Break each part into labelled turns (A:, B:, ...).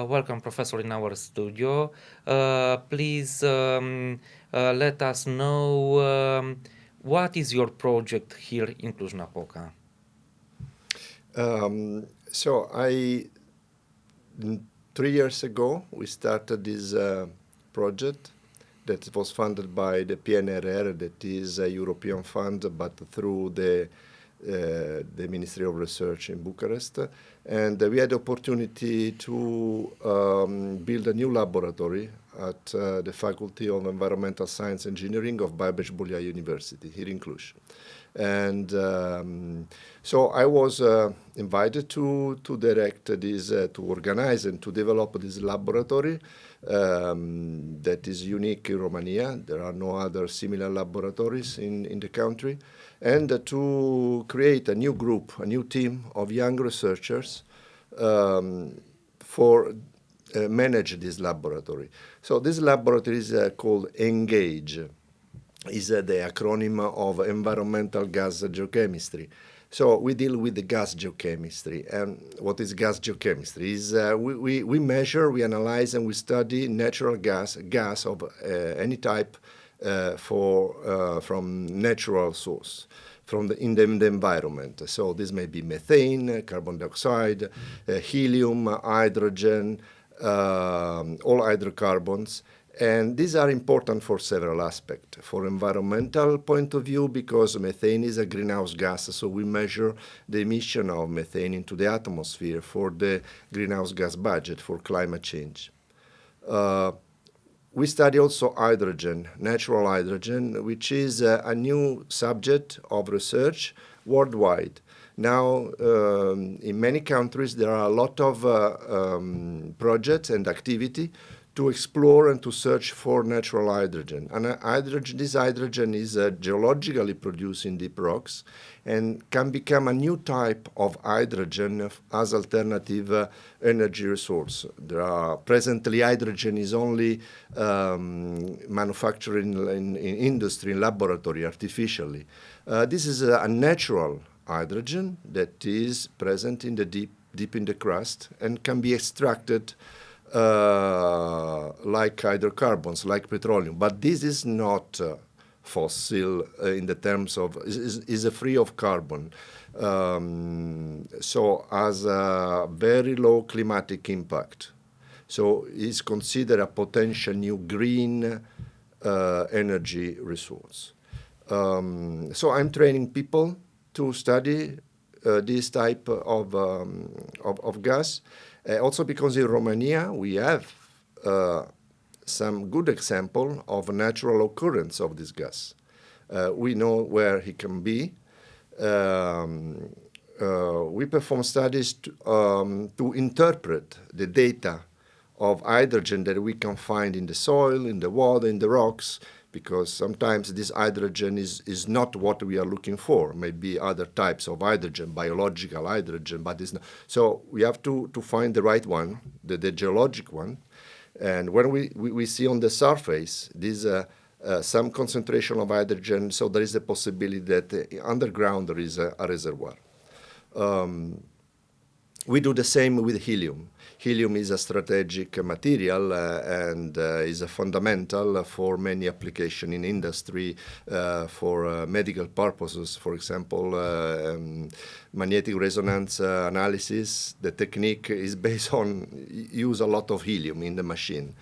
A: Welcome, Professor, in our studio. Please let us know what is your project here in Cluj-Napoca?
B: So 3 years ago, we started this project that was funded by the PNRR, that is a European fund, but through the Ministry of Research in Bucharest. And we had the opportunity to build a new laboratory at the Faculty of Environmental Science Engineering of Babeș-Bolyai University here in Cluj. And so I was invited to direct this, to organize and to develop this laboratory that is unique in Romania. There are no other similar laboratories in the country. And to create a new group, a new team of young researchers for manage this laboratory. So this laboratory is called ENGAGE. Is the acronym of Environmental Gas Geochemistry. So we deal with the gas geochemistry. And what is gas geochemistry? Is we measure, we analyze, and we study natural gas of any type from natural source, in the environment. So this may be methane, carbon dioxide, helium, hydrogen, all hydrocarbons. And these are important for several aspects. For environmental point of view, because methane is a greenhouse gas, so we measure the emission of methane into the atmosphere for the greenhouse gas budget for climate change. We study also hydrogen, natural hydrogen, which is a new subject of research worldwide. Now, in many countries, there are a lot of projects and activity to explore and to search for natural hydrogen. And this hydrogen is geologically produced in deep rocks and can become a new type of hydrogen as alternative energy resource. Presently, hydrogen is only manufactured in industry, in laboratory, artificially. This is a natural hydrogen that is present in the deep in the crust and can be extracted like hydrocarbons, like petroleum. But this is not fossil in the terms of, is free of carbon. So has a very low climatic impact. So is considered a potential new green energy resource. So I'm training people to study this type of gas. Also because in Romania we have some good example of natural occurrence of this gas. We know where it can be. We perform studies to interpret the data of hydrogen that we can find in the soil, in the water, in the rocks, because sometimes this hydrogen is not what we are looking for. Maybe other types of hydrogen, biological hydrogen, but it's not. So we have to find the right one, the geologic one. And when we see on the surface this some concentration of hydrogen, so there is a possibility that underground there is a reservoir. We do the same with helium. Helium is a strategic material and is a fundamental for many applications in industry, for medical purposes. For example, magnetic resonance analysis. The technique is based on use a lot of helium in the machine.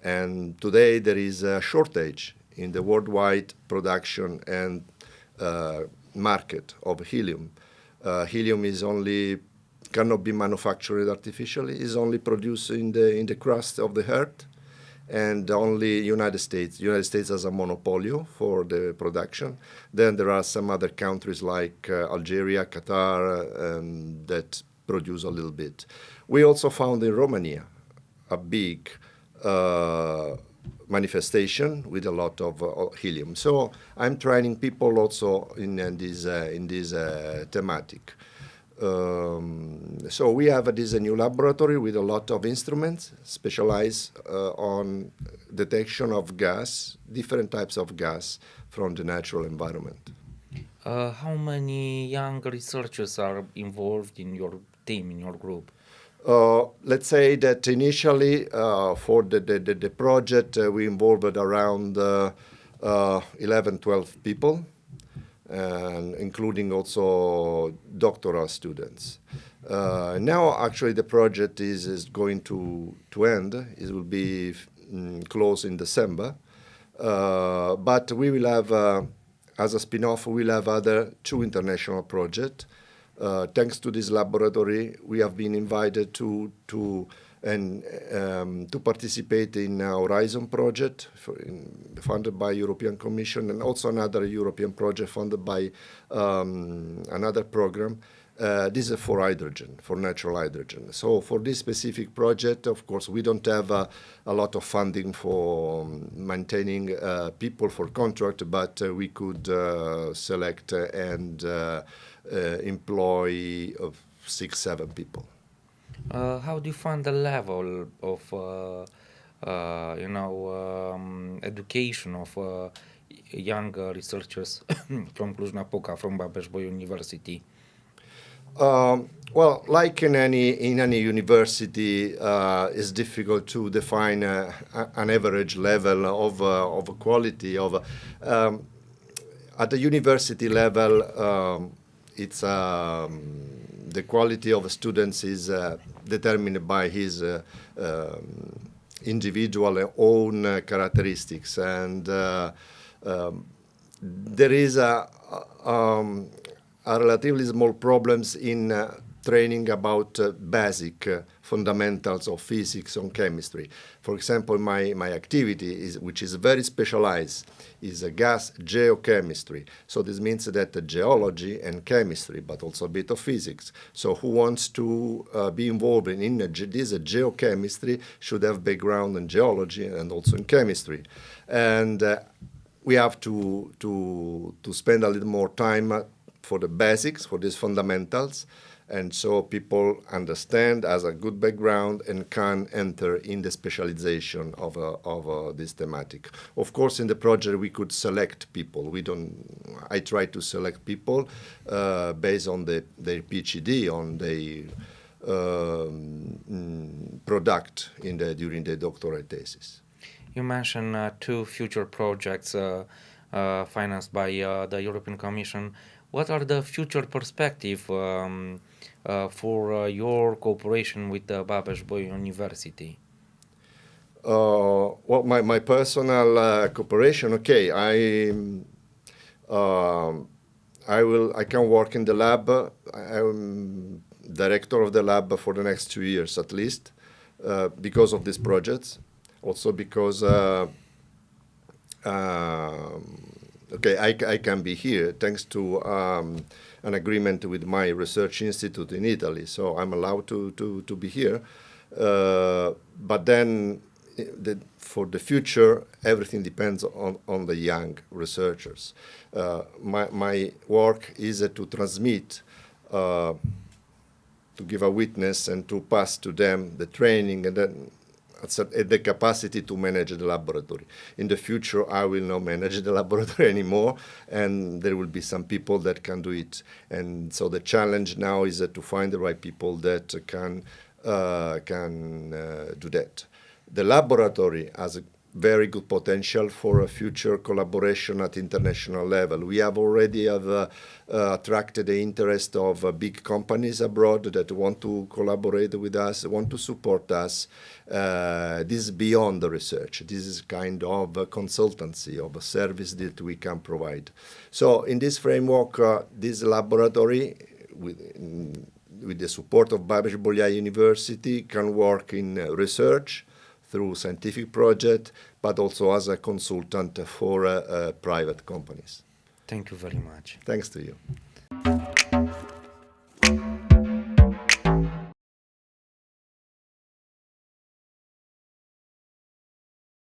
B: And today there is a shortage in the worldwide production and market of helium. Helium is cannot be manufactured artificially. Is only produced in the crust of the earth, and only United States has a monopoly for the production. Then there are some other countries like Algeria, Qatar, that produce a little bit. We also found in Romania a big manifestation with a lot of helium. So I'm training people also in this thematic. So we have this new laboratory with a lot of instruments specialized on detection of gas, different types of gas from the natural environment.
A: How many young researchers are involved in your team, in your group?
B: Let's say that initially for the project we involved around 11, 12 people, and including also doctoral students. Now actually the project is going to end. It will be closed in December. But we will have, as a spin-off, we'll have other 2 international projects. Thanks to this laboratory, we have been invited to participate in a Horizon project funded by European Commission, and also another European project funded by another program. This is for hydrogen, for natural hydrogen. So for this specific project, of course, we don't have a lot of funding for maintaining people for contract, but we could select and employ 6, 7 people.
A: How do you find the level of, education of young researchers from Cluj-Napoca, from Babeș-Bolyai University?
B: Well, like in any university, it's difficult to define an average level of quality of. At the university level, it's the quality of students is determined by his individual own characteristics, and there is a relatively small problems in training about basic fundamentals of physics and chemistry. For example, my activity, which is very specialized, is a gas geochemistry. So this means that the geology and chemistry, but also a bit of physics. So who wants to be involved in this geochemistry should have background in geology and also in chemistry. And we have to spend a little more time for the basics, for these fundamentals, and so people understand, has a good background, and can enter in the specialization of this thematic. Of course, in the project we could select people. I try to select people based on their PhD, on their product during the doctoral thesis.
A: You mentioned 2 future projects financed by the European Commission. What are the future perspectives for your cooperation with the Babeș-Bolyai University?
B: Well, my personal cooperation, okay, I can work in the lab. I'm director of the lab for the next 2 years at least, because of these projects. Also because okay, I can be here thanks to an agreement with my research institute in Italy, so I'm allowed to be here. But then, for the future, everything depends on the young researchers. My work is to transmit, to give a witness and to pass to them the training and then the capacity to manage the laboratory. In the future, I will not manage the laboratory anymore, and there will be some people that can do it. And so the challenge now is to find the right people that can do that. The laboratory has a very good potential for a future collaboration at international level. We have already attracted the interest of big companies abroad that want to collaborate with us, want to support us. This is beyond the research. This is kind of a consultancy, of a service that we can provide. So in this framework, this laboratory, with the support of Babeș-Bolyai University, can work in research, through scientific project, but also as a consultant for private companies.
A: Thank you very much.
B: Thanks to you.